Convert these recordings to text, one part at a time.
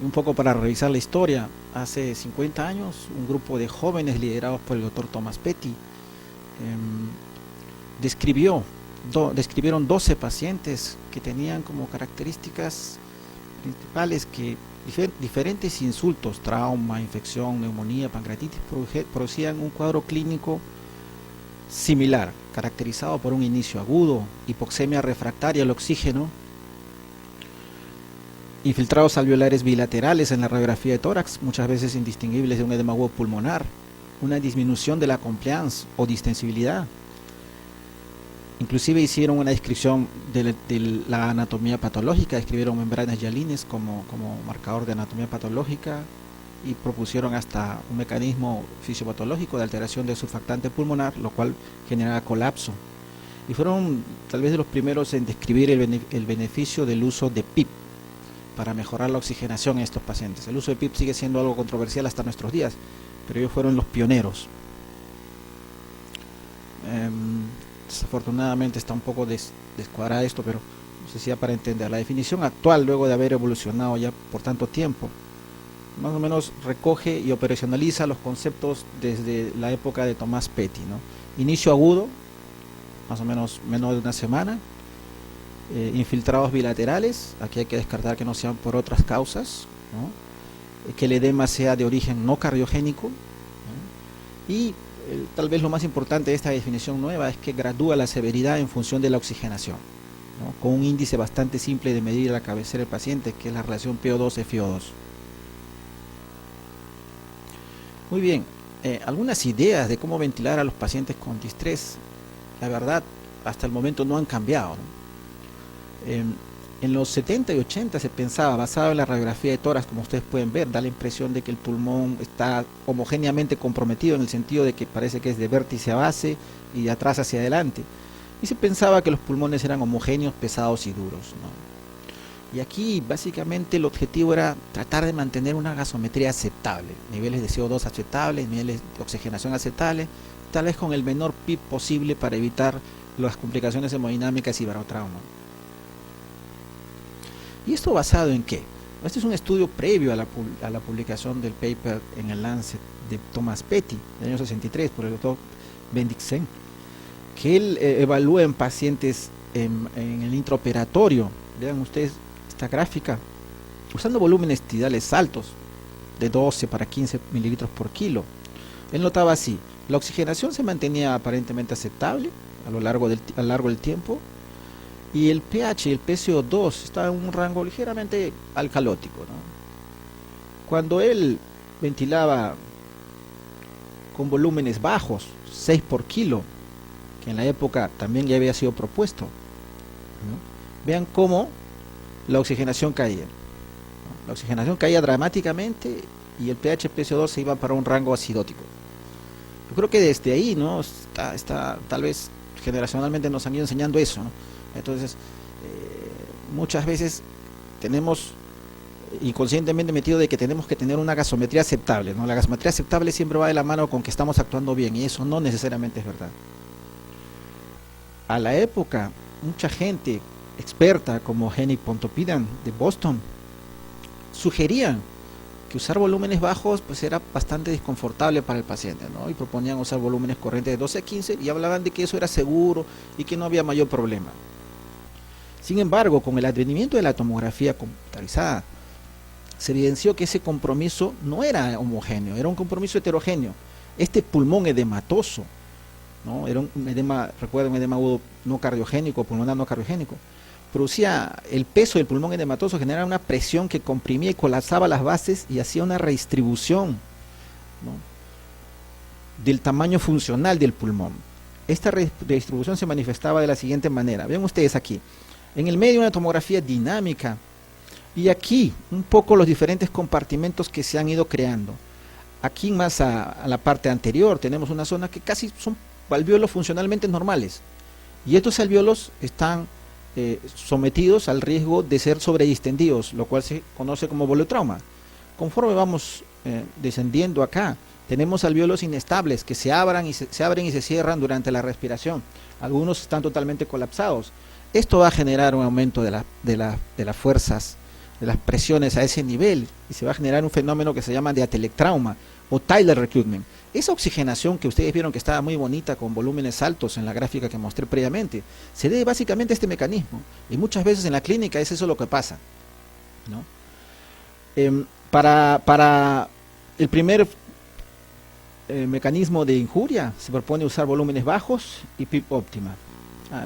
Un poco para revisar la historia, hace 50 años un grupo de jóvenes liderados por el doctor Thomas Petty describió, describieron 12 pacientes que tenían como características principales que diferentes insultos, trauma, infección, neumonía, pancreatitis, producían un cuadro clínico similar, caracterizado por un inicio agudo, hipoxemia refractaria al oxígeno, infiltrados alveolares bilaterales en la radiografía de tórax, muchas veces indistinguibles de un edema agudo pulmonar, una disminución de la compliance o distensibilidad. Inclusive hicieron una descripción de la anatomía patológica, describieron membranas Hialines como marcador de anatomía patológica y propusieron hasta un mecanismo fisiopatológico de alteración del surfactante pulmonar, lo cual generaba colapso. Y fueron tal vez de los primeros en describir el beneficio del uso de PIP para mejorar la oxigenación en estos pacientes. El uso de PIP sigue siendo algo controversial hasta nuestros días, pero ellos fueron los pioneros. Desafortunadamente está un poco descuadrado esto, pero no sé si ya para entender. La definición actual, luego de haber evolucionado ya por tanto tiempo, más o menos recoge y operacionaliza los conceptos desde la época de Thomas Petty, ¿no? Inicio agudo, más o menos menos de una semana. Infiltrados bilaterales, aquí hay que descartar que no sean por otras causas, ¿no? Que el edema sea de origen no cardiogénico, ¿no? Y tal vez lo más importante de esta definición nueva es que gradúa la severidad en función de la oxigenación, ¿no? Con un índice bastante simple de medir a la cabecera del paciente, que es la relación PO2-FiO2. Muy bien, algunas ideas de cómo ventilar a los pacientes con distrés, la verdad, hasta el momento no han cambiado, ¿no? En los 70 y 80 se pensaba, basado en la radiografía de tórax, como ustedes pueden ver, da la impresión de que el pulmón está homogéneamente comprometido en el sentido de que parece que es de vértice a base y de atrás hacia adelante. Y se pensaba que los pulmones eran homogéneos, pesados y duros, ¿no? Y aquí básicamente el objetivo era tratar de mantener una gasometría aceptable, niveles de CO2 aceptables, niveles de oxigenación aceptables, tal vez con el menor PIB posible para evitar las complicaciones hemodinámicas y barotrauma. ¿Y esto basado en qué? Este es un estudio previo a la publicación del paper en el Lancet de Thomas Petty, del año 63, por el doctor Bendixen, que él evalúa en pacientes en el intraoperatorio. Vean ustedes esta gráfica, usando volúmenes tidales altos, de 12 para 15 mililitros por kilo. Él notaba así, la oxigenación se mantenía aparentemente aceptable a lo largo del tiempo, y el pH y el PCO2 estaban en un rango ligeramente alcalótico, ¿no? Cuando él ventilaba con volúmenes bajos, 6 por kilo, que en la época también ya había sido propuesto, ¿no? Vean cómo la oxigenación caía, ¿no? La oxigenación caía dramáticamente y el pH PCO2 se iba para un rango acidótico. Yo creo que desde ahí, ¿no? está tal vez generacionalmente nos han ido enseñando eso, ¿no? Entonces, muchas veces tenemos inconscientemente metido de que tenemos que tener una gasometría aceptable, ¿no? La gasometría aceptable siempre va de la mano con que estamos actuando bien, y eso no necesariamente es verdad. A la época, mucha gente experta como Henning Pontoppidan de Boston sugerían que usar volúmenes bajos pues era bastante desconfortable para el paciente, ¿no? Y proponían usar volúmenes corrientes de 12 a 15 y hablaban de que eso era seguro y que no había mayor problema. Sin embargo, con el advenimiento de la tomografía computarizada, se evidenció que ese compromiso no era homogéneo, era un compromiso heterogéneo. Este pulmón edematoso, ¿no? Era un edema, recuerden, un edema agudo no cardiogénico, pulmonar no cardiogénico, producía el peso del pulmón edematoso, generaba una presión que comprimía y colapsaba las bases y hacía una redistribución, ¿no? Del tamaño funcional del pulmón. Esta redistribución se manifestaba de la siguiente manera. Ven ustedes aquí, en el medio una tomografía dinámica y aquí un poco los diferentes compartimentos que se han ido creando. Aquí más a la parte anterior tenemos una zona que casi son alvéolos funcionalmente normales y estos alvéolos están sometidos al riesgo de ser sobredistendidos, lo cual se conoce como volutrauma. Conforme vamos descendiendo acá, tenemos alvéolos inestables que se abren y se cierran durante la respiración. Algunos están totalmente colapsados. Esto va a generar un aumento de las fuerzas de las presiones a ese nivel y se va a generar un fenómeno que se llama de atelectrauma o tidal recruitment. Esa oxigenación que ustedes vieron que estaba muy bonita con volúmenes altos en la gráfica que mostré previamente, se debe básicamente a este mecanismo y muchas veces en la clínica es eso lo que pasa, ¿no? Para el primer mecanismo de injuria se propone usar volúmenes bajos y PIP óptima.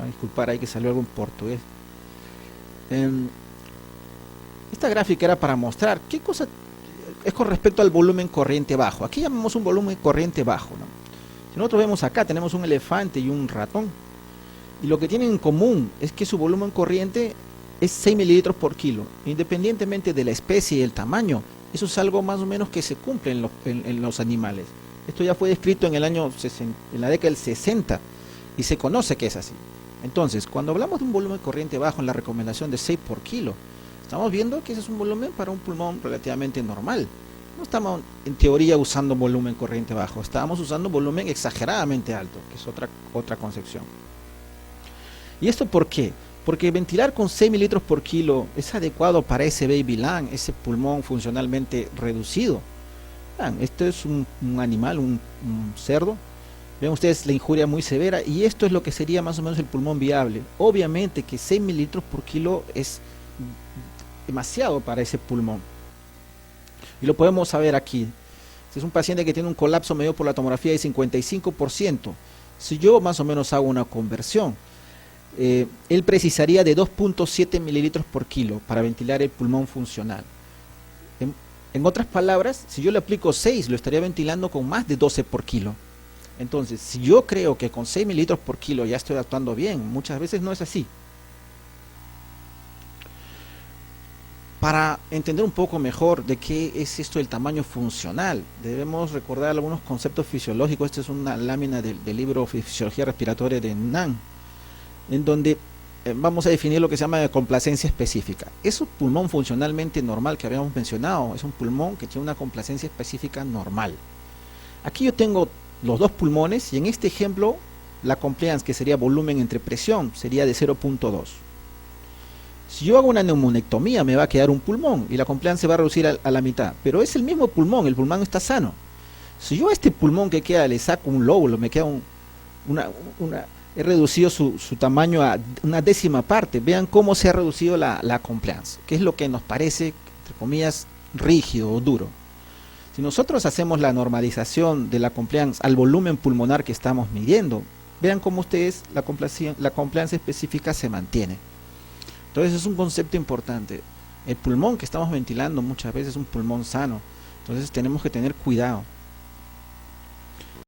Disculpar, hay que salió algo en portugués. Esta gráfica era para mostrar qué cosa es con respecto al volumen corriente bajo. Aquí llamamos un volumen corriente bajo, ¿no? Si nosotros vemos acá, tenemos un elefante y un ratón. Y lo que tienen en común es que su volumen corriente es 6 mililitros por kilo. Independientemente de la especie y el tamaño, eso es algo más o menos que se cumple en los animales. Esto ya fue descrito en en la década del 60 y se conoce que es así. Entonces, cuando hablamos de un volumen corriente bajo en la recomendación de 6 por kilo, estamos viendo que ese es un volumen para un pulmón relativamente normal. No estamos en teoría usando volumen corriente bajo, estábamos usando volumen exageradamente alto, que es otra concepción. ¿Y esto por qué? Porque ventilar con 6 mililitros por kilo es adecuado para ese baby lung, ese pulmón funcionalmente reducido. Esto es un animal, un cerdo. Ven ustedes la injuria muy severa y esto es lo que sería más o menos el pulmón viable. Obviamente que 6 mililitros por kilo es demasiado para ese pulmón. Y lo podemos saber aquí. Este es un paciente que tiene un colapso medido por la tomografía de 55%. Si yo más o menos hago una conversión, él precisaría de 2.7 mililitros por kilo para ventilar el pulmón funcional. En otras palabras, si yo le aplico 6, lo estaría ventilando con más de 12 por kilo. Entonces, si yo creo que con 6 mililitros por kilo ya estoy actuando bien, muchas veces no es así. Para entender un poco mejor de qué es esto del tamaño funcional, debemos recordar algunos conceptos fisiológicos. Esta es una lámina del libro Fisiología Respiratoria de Nan, en donde vamos a definir lo que se llama complacencia específica. Es un pulmón funcionalmente normal que habíamos mencionado, es un pulmón que tiene una complacencia específica normal. Aquí yo tengo los dos pulmones y en este ejemplo la compliance, que sería volumen entre presión, sería de 0.2. Si yo hago una neumonectomía me va a quedar un pulmón y la compliance se va a reducir a la mitad, pero es el mismo pulmón, el pulmón está sano. Si yo a este pulmón que queda le saco un lóbulo, me queda he reducido su tamaño a una décima parte. Vean cómo se ha reducido la compliance, que es lo que nos parece, entre comillas, rígido o duro. Si nosotros hacemos la normalización de la compliance al volumen pulmonar que estamos midiendo, vean cómo ustedes la compliance específica se mantiene. Entonces es un concepto importante. El pulmón que estamos ventilando muchas veces es un pulmón sano, entonces tenemos que tener cuidado.